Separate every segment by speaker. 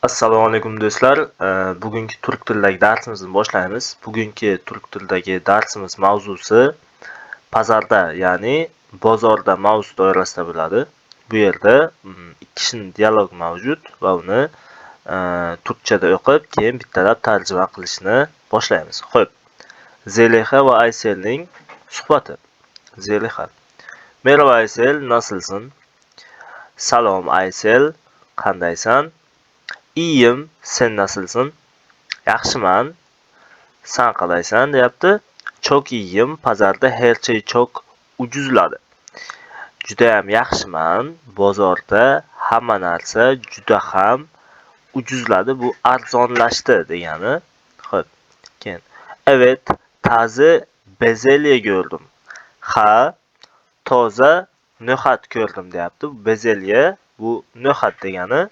Speaker 1: Assalomu alaykum do'stlar. Bugungi turk tilidagi darsimizni boshlaymiz. Bugungi turk tilidagi darsimiz mavzusi pazarda, ya'ni bozorda mavzu doirasida bo'ladi. Bu yerda ikki kishining dialog mavjud va uni turkchada o'qib, keyin bittalab tarjima qilishni boshlaymiz. Xo'p. Zeliha va Ayselning suhbati. Zeliha: Merhaba Aysel, nasılsın? Salom Aysel, qandaysan? İyiyim, sen nasılsın? Yaxshiman, sen qalaysan deyapti. Çok iyiyim, pazarda her şey çok ucuzladi. Judayam yaxshiman, bozorda hamma narsa juda ham ucuzladi. Bu arzonlashdi degani. Xo'p, keyin. Evet, taze bezelye gördüm. Ha, toza no'xat ko'rdim deyapti. Bezelye bu no'xat degani.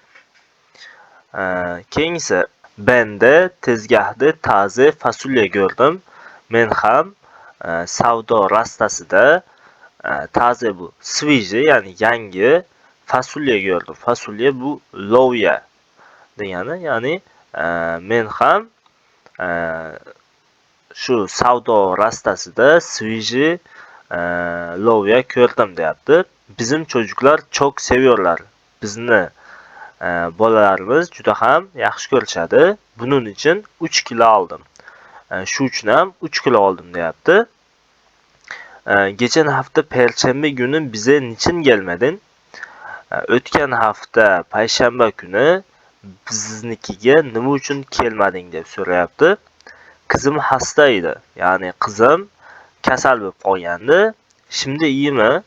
Speaker 1: Keyingisi, ben de tezgahda taze fasulye gördüm. Men ham savdo rastasida taze bu sviji, ya'ni yangi fasulye gördüm. Fasulye bu lovya degani, ya'ni men ham shu savdo rastasida sviji lovya ko'rdim deyapti. Bizim çocuklar çok seviyorlar. Bizni bolalarimiz juda ham yaxshi ko'rishadi. Buning uchun 3 kilo oldim. Shu uchun ham 3 kilo oldim deyapti. Geçen hafta perşembe günü bize niçin gelmedin? O'tgan hafta payshanba kuni biznikiga nima uchun kelmading deb so'rayapti. Qizim hasta edi. Ya'ni qizim kasal bo'lib qolgandi. Şimdi iyimi?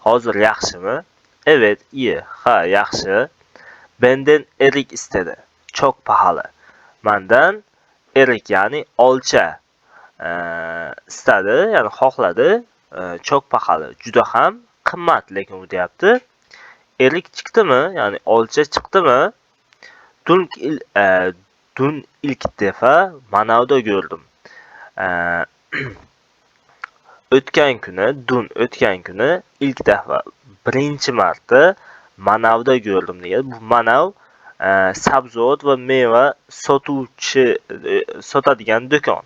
Speaker 1: Hozir yaxshimi? Evet, iyi. Ha, yaxshi. Benden erik istedi. Çok pahalı. Mendan erik, ya'ni olcha istedi, ya'ni xohladi. Çok pahalı. Juda ham qimmat, lekin u deyapti. Erik chiqdimi? Ya'ni olcha chiqdimi? Dün ilk defa manavda gördüm. O'tgan kuni ilk defa birinchi marta manavda gördüm degan. Bu manav sabzavot va meva sotadigan do'kon.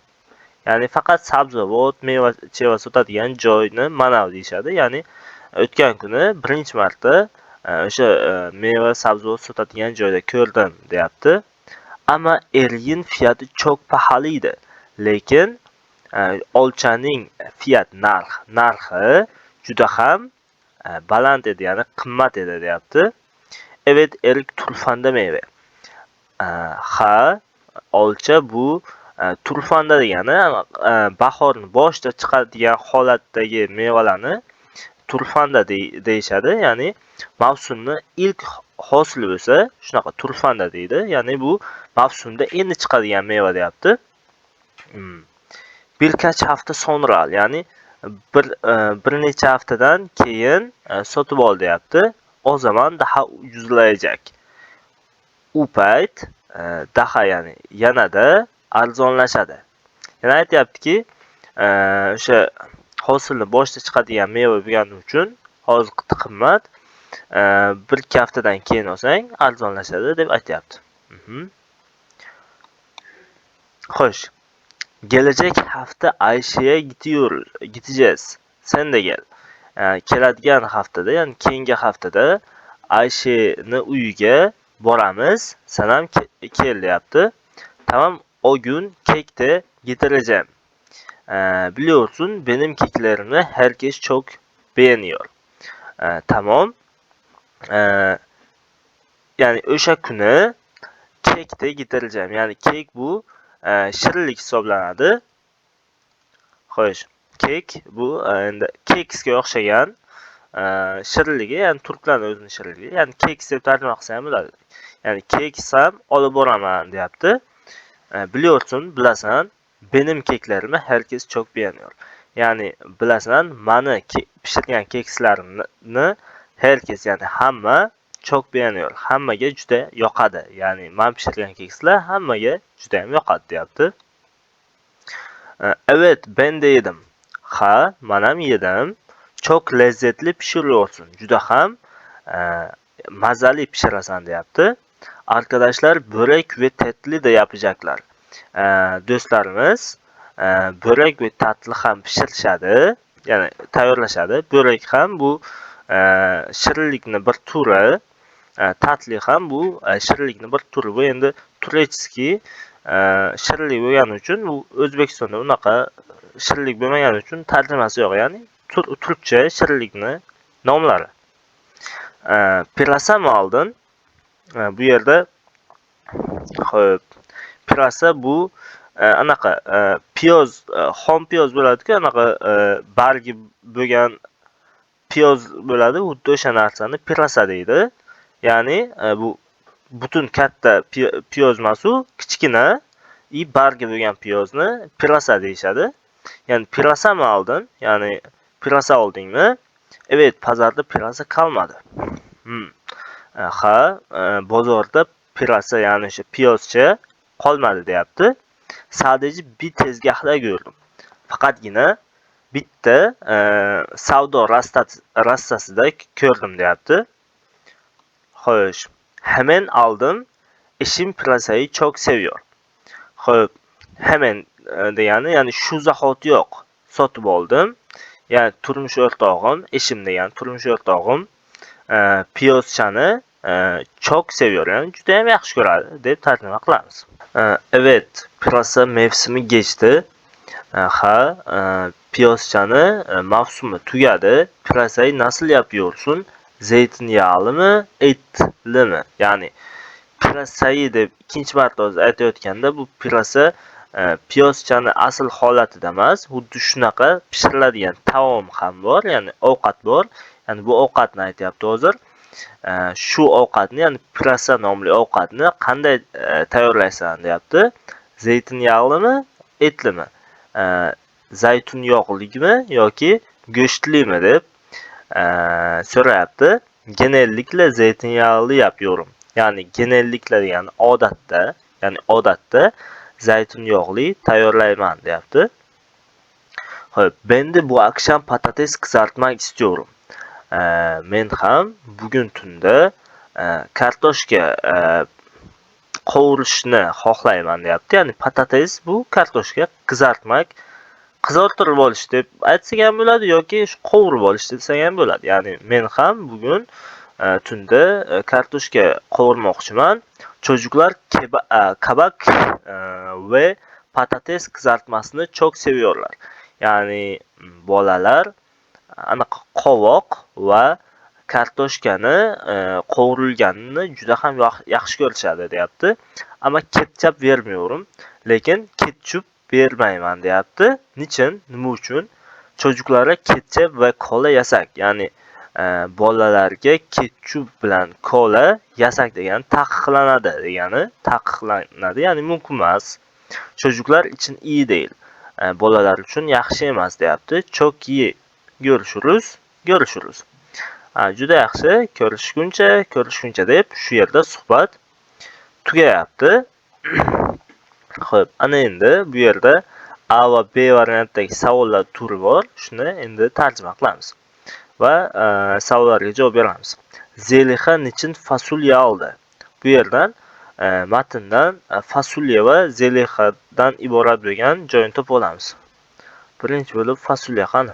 Speaker 1: Ya'ni faqat sabzavot, meva cheva sotadigan joyni manav deyishadi. Ya'ni o'tgan kuni birinchi marta o'sha meva sabzavot sotadigan joyda ko'rdim deyapti. Ama eriğin fiyatı çok pahalıydı. Lekin olchaning narxi juda ham baland edi, ya'ni qimmat edi deyapti. Evet, erik turfanda meyve. Ha, olcha bu turfanda degani bahorning boshida chiqadigan holatdagi mevalarni turfanda deyishadi. Ya'ni mavsumni ilk hosili bo'lsa, shunaqa turfanda deydi. Ya'ni bu mavsumda endi chiqadigan meva deyapti. Birkaç hafta sonra al, ya'ni bir necha haftadan keyin sotib ol deyapti. O zaman daha ucuzlayacak. U payt daha, ya'ni yanada arzonlashadi. Yana aytyaptiki, o'sha hosilni boshida chiqadigan meva bo'lgani uchun hozir qimmat, bir ikki haftadan keyin olsang arzonlashadi deb aytyapti. Xo'sh. Gelecek hafta Ayşe'ye gideceğiz. Sen de gel. Keladigan haftada, ya'ni keyingi haftada Ayşe'ni uyiga boramiz. Sen ham kel deyapti. Tamam, o gün kek de getireceğim. Biliyorsun benim keklerimi herkes çok beğeniyor. Tamam. Yani o'sha kuni kek de getireceğim. Yani kek bu shirinlik hisoblanadi. Xo'sh, kek bu endi keksga o'xshagan shirinligi, ya'ni turklarning o'zining shirinligi. Ya'ni keks deb tarjima qilsa ham bo'ladi. Ya'ni keks ham olib boraman deyapti. Biliyorsun, bilasan, benim keklerimi herkes çok beğeniyor. Ya'ni bilasan, mani pishirgan keklarimni herkes, ya'ni hamma çok beğeniyor. Hammaga juda yoqadi. Ya'ni men pishirgan kekslar hammaga juda ham yoqadi deyapti. Evet, ben de yedim. Ha, men ham yedim. Çok lezzetli pishiriyorsun. Juda ham mazali pishirasan deyapti. Arkadaşlar börek ve tatlı da yapacaklar. Do'stlarimiz börek ve tatlı ham pishirishadi, ya'ni tayyorlashadi. Börek ham bu shirinlikni bir turi, tatlı ham bu shirinlikni bir turi. Bu endi turechskiy shirinlik bo'lgani uchun, bu O'zbekistonda unaqa shirinlik bo'lmagani uchun tarjimasi yo'q, ya'ni turkcha shirinlikni nomlari. Pirasami oldin? Bu yerda xo'p, pirasa bu anaqa piyoz, xom piyoz bo'ladi-ku, anaqa bargi bo'lgan piyoz bo'ladi. Xuddi o'sha narsani pirasa deydi. Ya'ni bu butun katta piyoz emas-u, kichkina bargi bo'lgan piyozni pirasa deyishadi. Ya'ni pirasami oldin? Ya'ni pirasa oldingmi? Evet, pazarda pirasa kalmadı. Ha, bozorda pirasa, ya'ni o'sha piyozcha qolmadi deyapti. Sadece bir tezgahda gördüm. Faqatgina bitta savdo rastasida ko'rdim deyapti. Xo'sh, hemen aldım. Eşim pirasayı çok seviyor. Xo'p, hemen degani, ya'ni shu zahoti yo'q. Sotib oldim. Yani turmush o'rtog'im, eşim degan turmush o'rtog'im piyozchani çok seviyor, yani juda ham yaxshi ko'radi deb tarjima qilamiz. Evet, pirasa mevsimi geçti. Piyozchani mavsumi tugadi. Pirasayı nasıl yapıyorsun? Zeytinyağlı mı, etli mi? Yani pirasayı deb ikkinchi marta o'zi aytayotganda, bu pirasa piyozchani asl holatida emas, xuddi shunaqa pishiriladigan taom ham bor, ya'ni ovqat bor. Ya'ni bu ovqatni aytyapti hozir. Shu ovqatni, ya'ni pirasa nomli ovqatni qanday tayyorlaysan deyapti. Zeytin yog'limi, etlimi? Zaytun yog'ligimi yoki go'shtlimi deb so'rayapti. Genellikle zeytinyağlı yapıyorum. Yani genellikle, yani odatda zaytun yog'li tayyorlayman deyapti. Xo'p, ben de bu akşam patates kızartmak istiyorum. Men ham bugun tunda kartoshka qovurishni xohlayman deyapti. Ya'ni patates, bu kartoshka qizartmak, qizartirib olish deb aytsak ham bo'ladi yoki qovurib olish desak ham bo'ladi. Ya'ni men ham bugun tunda kartoshka qovurmoqchiman. Çocuklar kabak ve patates kızartmasını çok seviyorlar. Yani bolalar anaqa qovoq va kartoshkani qovurilganini juda ham yaxshi ko'rishadi deyapti. Ama ketchup vermiyorum. Lekin ketchup vermayman deyapti. Niçin? Nima uchun? Çocuklara ketchup ve kola yasak. Yani bolalarga ketchup bilan kola yasak degan, taqiqlanadi degani, taqiqlanadi, ya'ni mumkin emas. Çocuklar için iyi değil. Bolalar uchun yaxshi emas deyapti. Çok iyi. Görüşürüz. Juda yaxshi. Ko'rishguncha deb shu yerda suhbat tugayapti. Xo'p, ana endi bu yerda A va B variantidagi savollar turi bor. Shuni endi tarjima qilamiz va savollarga javob beramiz. Zelixa niçin fasulye aldı? Bu yerdan matndan fasulye va Zelixadan iborat bo'lgan joyini topib olamiz. Birinchi bo'lib fasulye qani?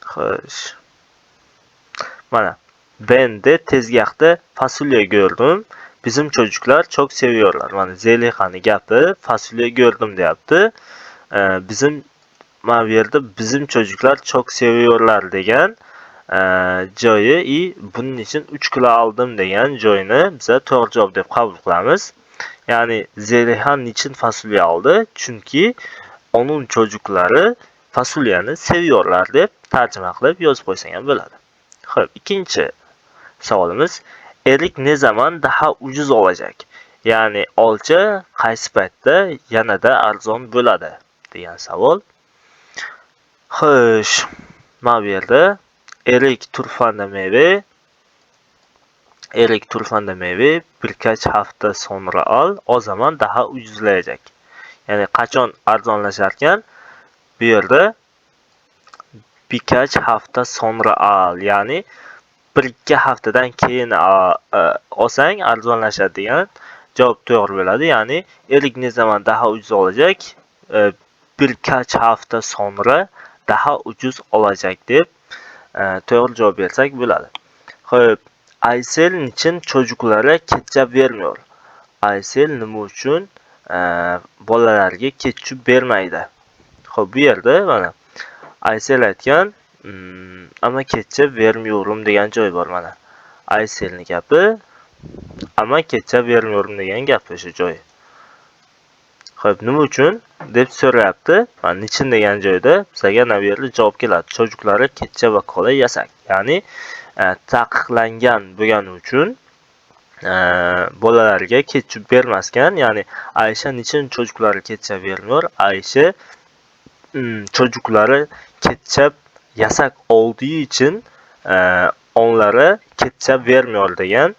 Speaker 1: Xo'sh. Mana ben de tezgahda fasulye gördüm. Bizim çocuklar çok seviyorlar. Mana Zelixani gapi, fasulye gördüm deyapti. Mana bu yerda bizim çocuklar çok seviyorlar degan joyi, bunun için 3 kilo aldım degan joyini biza to'g'ri javob deb qabul qilamiz. Ya'ni Zelixa niçin fasulye aldı? Çünkü onun çocukları fasulyeni seviyorlar deb tarjima qilib yozib qo'ysang ham bo'ladi. Xo'p, ikkinchi savolimiz, erik ne zaman daha ucuz olacak? Yani olcha qaysi paytda yanada arzon bo'ladi degan savol. Xo'sh, mana bu yerda erik turfanda meyve birkaç hafta sonra al, o zaman daha ucuzlayacak. Yani qachon arzonlasharkan? Bu yerda birkaç hafta sonra al, yani 1-2 haftadan keyin olsang arzonlashadi degan javob to'g'ri bo'ladi. Ya'ni ne zaman daha ucuz olacak? Birkaç hafta sonra daha ucuz olacak deb to'g'ri javob bersak bo'ladi. Xo'p, Aysel niçin çocuklara ketchup vermiyor? Aysel nima uchun bolalarga ketchup bermaydi? Xo'p, bu yerda mana Aysel aytgan, ama ketchup vermiyorum degan joy bor mana. Ayselning gapi, ama ketchup vermiyorum degan gap o'sha joy. Xo'p, nima uchun deb so'rayapti. Mana niçin degan joyda bizga bu yerda javob keladi. Çocuklara ketchup va kola yasak. Ya'ni taqiqlangan bo'lgani uchun bolalarga ketchup bermaskan. Ya'ni Ayşe niçin çocuklara ketchup vermiyor? Ayşe çocuklara ketchup yasak olduğu için onlara ketchup vermiyor degan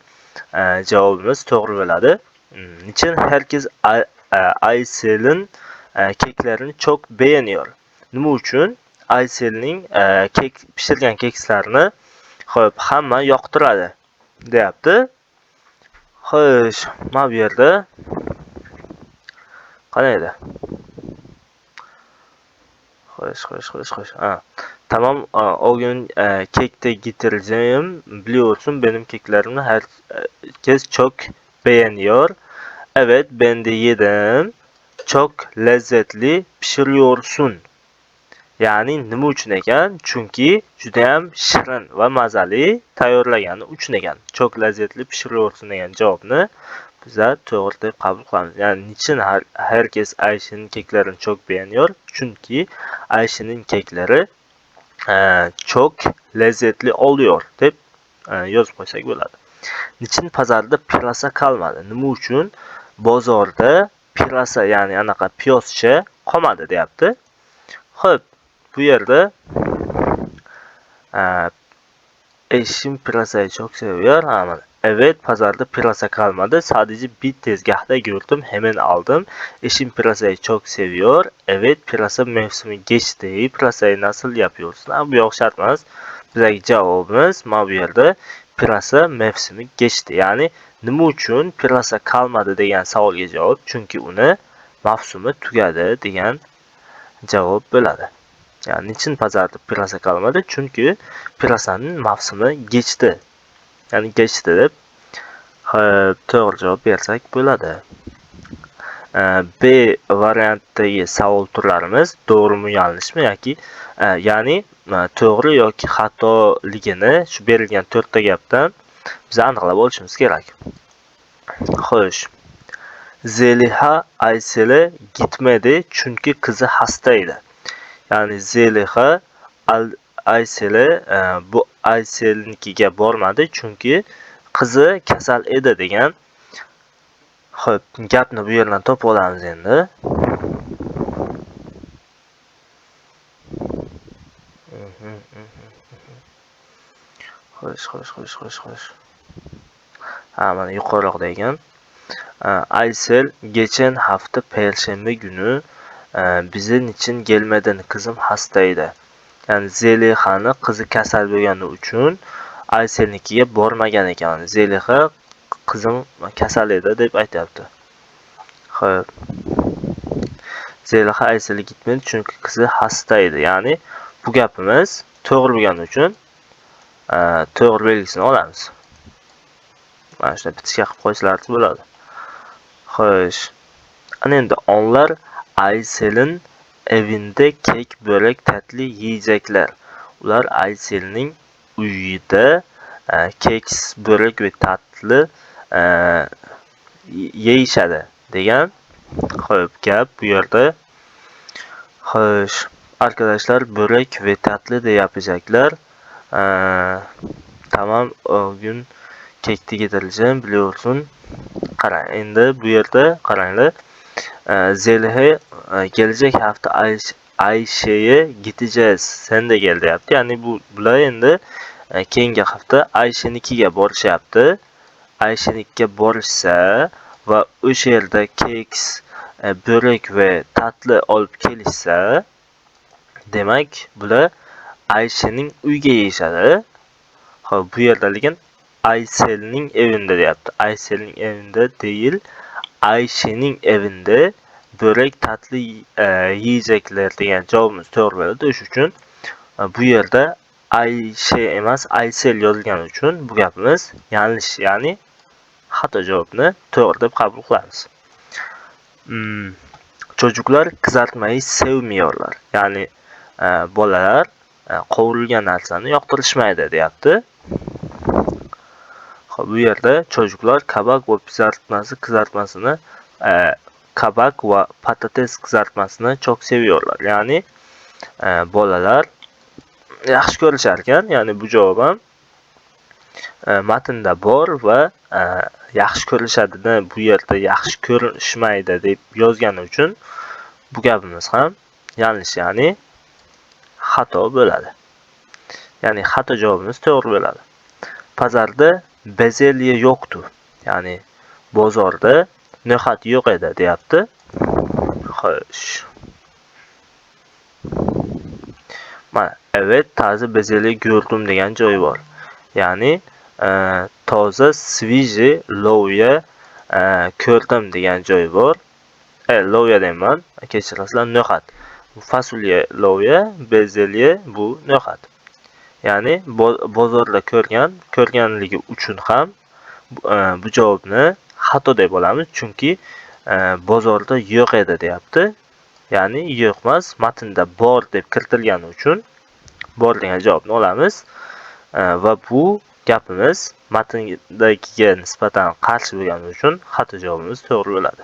Speaker 1: javobimiz to'g'ri bo'ladi. Niçin herkes Aysel'in keklerini çok beğeniyor? Nima uchun Aysel'ning pishirgan keklarini xo'p, hamma yoqtiradi deyapti. Xo'sh, mana bu yerda qanday edi? Xo'sh. Tamam, o gün kekte getireceğim. Biliyorsun benim keklerimi herkes çok beğeniyor. Evet, ben de yedim. Çok lezzetli pişiriyorsun. Ya'ni nima uchun ekan? Chunki juda ham shirin va mazali tayyorlagani uchun ekan. Çok lezzetli pişiriyorsun degan javobni bizlar to'g'ri deb qabul qilamiz. Ya'ni niçin herkes Ayşe'nin keklerini çok beğeniyor? Çünkü Ayşe'nin kekleri çok lezzetli oluyor deb yozib qo'ysak bo'ladi. Niçin pazarda pirasa qolmadi? Nima uchun bozorda pirasa, ya'ni anaqa piyozcha qolmadi deyapti. Xo'p, bu yerda eşim pirasayı çok seviyor. Evet, pazarda pirasa kalmadı. Sadece bir tezgahta gördüm, hemen aldım. Eşim pirasayı çok seviyor. Evet, pirasa mevsimi geçti. Pirasayı nasıl yapıyorsun? Bu yo'q shart emas. Bizga javobimiz mana bu yerda pirasa mevsimi geçti. Ya'ni nima uchun pirasa kalmadı degan savolga javob, chunki uni mavsumi tugadi degan javob bo'ladi. Yani niçin pazarda pirasa kalmadı? Çünkü pirasanın mavsumi geçti. Yani geçti deb to'g'ri javob bersak bo'ladi. B variantidagi savol turlarimiz doğrumi yanlışmi yoki ya'ni to'g'ri yoki xatoligini shu berilgan 4 ta gapdan biz aniqlab olishimiz kerak. Xo'sh. Zeliha Aysel'e gitmedi çünkü kızı hastaydı. Yani Zeliha Aysel'e bu Aysel'inkiga bormadi çünkü qizi kasal edi degan. Xo'p, gapni bu yerdan topib olamiz endi. Xo'sh. Mana yuqoriroqda ekan. Aysel geçen hafta perşembe günü bize niçin gelmedin? Kızım hastaydı. Yani Zeliha'ni qizi kasal bo'lgani uchun Ayselnikiga bormagan ekan. Zeliha qizim kasal edi deb aytayapti. Xo'p. Zeliha Ayselga gitmedi çünkü qizi hastaydı. Yani bu gapimiz to'g'ri bo'lgani uchun to'g'ri belgisini olamiz. Mana shunday bitishga qilib qo'ysalar bo'ladi. Xo'sh. Ana endi onlar Aysel'in evinde kek, börek, tatlı yiyecekler. Ular Aysel'ning uyida kek, börek ve tatlı yeyishadi degan. Xo'p, gap bu yerda. Xo'sh, arkadaşlar börek ve tatlı de yapacaklar. Tamam, o gün kekti getireceğim biliyorsun. Qarang, endi bu yerda qaranglar. Zeliha gelecek hafta Ayşe'ye gideceğiz. Sen de gel deyapti. Yani bular endi keyingi hafta Ayşenikiga borishyapti. Ayşenikiga borishsa va o'sha yerda kek, börek ve tatlı olib kelishsa, demak bular Ayşening uyiga yeyishadi. Xo'p, bu yerda lekin Ayselning evində deyapti. Ayselning evində değil, Ayşening evində börek tatlı yiyecekler degan javobimiz to'g'ri bo'ladi. O'sha uchun bu yerda Ayşe emas, Aysel yozilgani uchun bu gapimiz yanlış, ya'ni xato javobni to'g'ri deb qabul qilamiz. Çocuklar kızartmayı sevmiyorlar. Ya'ni bolalar qovurilgan narsani yoqtirishmaydi deyapti. Bu yerda çocuklar kabak va kızartmasini kabak va patates kızartmasini çok seviyorlar. Ya'ni bolalar yaxshi ko'rishar ekan. Ya'ni bu javob ham matnda bor va yaxshi ko'rishadini bu yerda yaxshi ko'rishmaydi deb yozgani uchun bu gapimiz ham yanlış, ya'ni xato bo'ladi. Ya'ni xato javobimiz to'g'ri bo'ladi. Pazarda bezelye yoktu. Ya'ni bozorda no'xat yo'q edi deyapti. Xo'sh. Mana evet, taze bezelye gördüm degan joyi bor. Ya'ni toza sviji lovya ko'rdim degan joyi bor. Lovya deyman, kechirasizlar, no'xat. Bu fasulye lovya, bezelye bu no'xat. Ya'ni bozorda ko'rganligi uchun ham bu javobni xato deb olamiz, chunki bozorda yo'q edi deyapti. Ya'ni yo'q emas, matnda bor deb kiritilgani uchun bor degan javobni olamiz va bu gapimiz matndagiga nisbatan qarshi bo'lgani uchun xato javobimiz to'g'ri bo'ladi.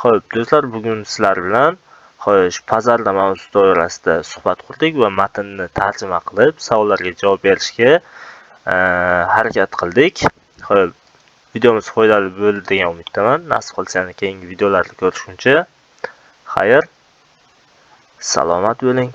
Speaker 1: Xo'p, do'stlar, bugun sizlar bilan pazarda mavzu doirasida suhbat qurdik va matnni tarjima qilib, savollarga javob berishga harakat qildik. Xo'p, videomiz foydali bo'ldi degan umiddaman. Nasib qilsa yana keyingi videolarda ko'rishguncha xayr, salomat bo'ling.